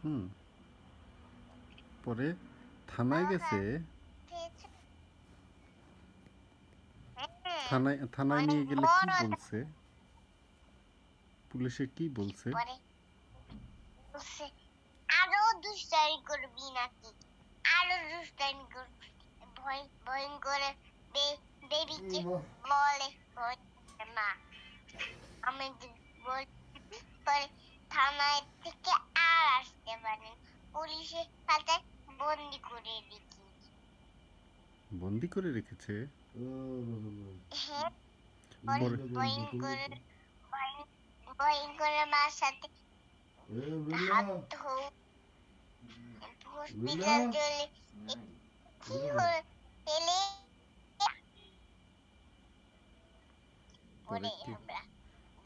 হুম পরে থানায় গেছে থানায় নিয়ে গেলে কি বলছে পুলিশে কি বলছে আরো দুষ্টামি করবি নাকি আরো দুষ্টামি করবি ভয় ভয় করে বেবিকে বলে মা আমি পরে থানায় থেকে আর আসতে পারেন পুলিশের হাতে বন্দি করে রেখেছে বন্দি করে রেখেছে হ্যাঁ ভয়ঙ্কর মার সাথে হাত ধো হসপিটাল চলে কি হলে পরে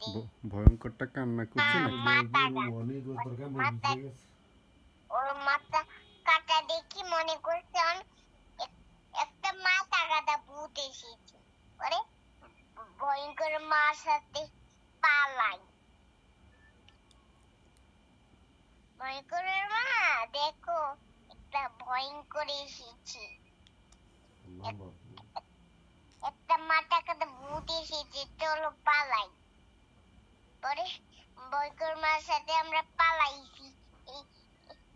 কি ভয়ঙ্করটা কান্না করছে ওর মাথা কাটা দেখি মনে করছে একটা মাথা কাটা ভূত এসেছে পরে ভয়ঙ্কর মার সাথে পালাই ভয়ঙ্করের মা দেখো একটা ভয়ঙ্কর এসেছে একটা মাথা কাটা ভূত এসেছে চলো পালাই পরে ভয়ঙ্কর মার সাথে আমরা পালাইছি এই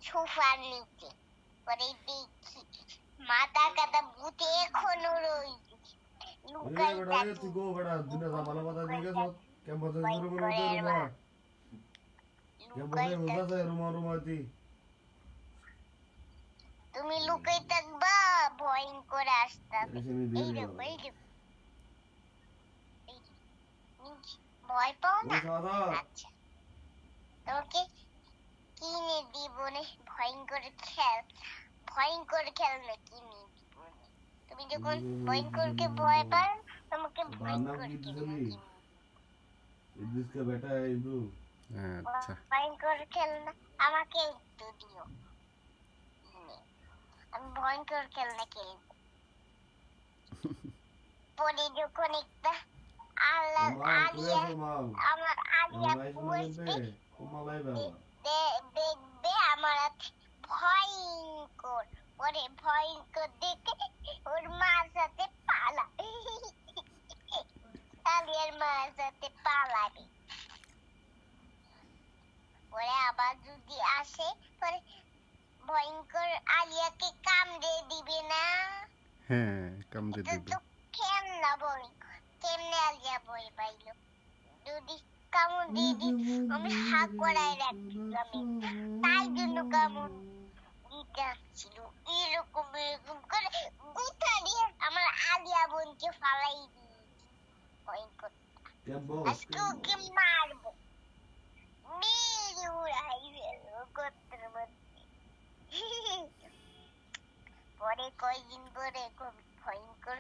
সোফার নিচে পরে দেখি মাথা কাটা ভূত এখনো রয়েছে তুমি লুকাই থাকবা ভয়ঙ্কর আসতে ভয় পাও না আচ্ছা তোমাকে কিনে দিব না ভয়ঙ্কর খেলনা কিনে দিব তুমি যখন ভয়ঙ্করকে ভয় পাও তোমাকে ভয়ঙ্কর ভয়ঙ্কর খেলনা আমাকে একটু দিও আমি ভয়ঙ্কর খেলনা খেলবো পরে যখন একটা আমার আলিয়া বসবে দেখবে আমার ভয়ঙ্কর পরে ভয়ঙ্কর দেখে ওর মার সাথে পালা আলিয়ার মার সাথে পালাবে পরে আবার যদি আসে পরে ভয়ঙ্কর আলিয়াকে কামড়ে দিবে না হ্যাঁ কামড়ে দিবে তো কেমনে বই কেমনে আলিয়া বই পাইলো যদি কামড় দিয়ে দি আমি হাত করাই রাখলাম তাই জন্য কামড় দিতে আসছিল এরকম করে গুতা দিয়ে আমার আলিয়া বোনকে ফালাই দিই ভয়ঙ্কর আজকে ওকে মারবো মেরে উড়াই ফেলবো গোত্রের মধ্যে পরে কয়দিন পরে ভয়ঙ্কর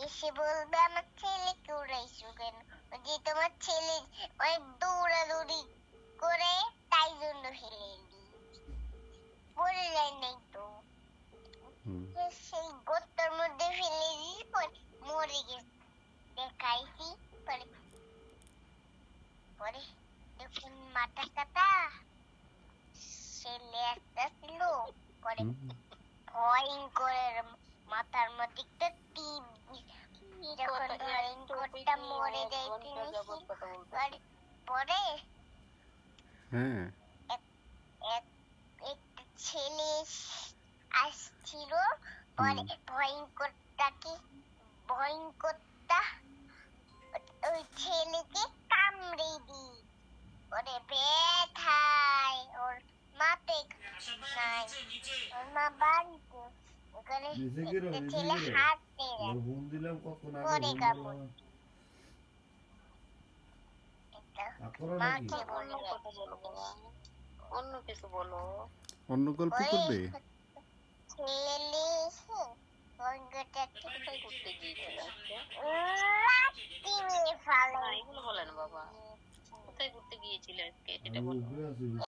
এসে বলবে আমার ছেলেকে উড়াইছো কেন যে তোমার ছেলে অনেক দৌড়াদৌড়ি করে তাই জন্য ফেলে পড়ে যায় নাই তো সেই গোত্রের মধ্যে ফেলে দিয়েছি পরে মরে গেছে দেখাইছি পরে যখন মাথা কাটা ছেলে একটা ছিল পরে ভয়ঙ্করের মাথার মধ্যে একটা টিপ যখন ভয়ঙ্করটা মরে যায় পরে একটা ছেলে আসছিল পরে ভয়ঙ্করটা ওই ছেলেকে কামড়ে দি ওরে ব্যথায় ওর মাপে নাই ওর মা বাড়িতে ওখানে ছেলে হাঁটতে পরে কামড় মাকে বলো অন্য কিছু বলো অন্য গল্প করবে ছেলে এসে কোথায় ঘুরতে গিয়েছিল এগুলো বলেন বাবা কোথায় ঘুরতে গিয়েছিল আজকে সেটা বলো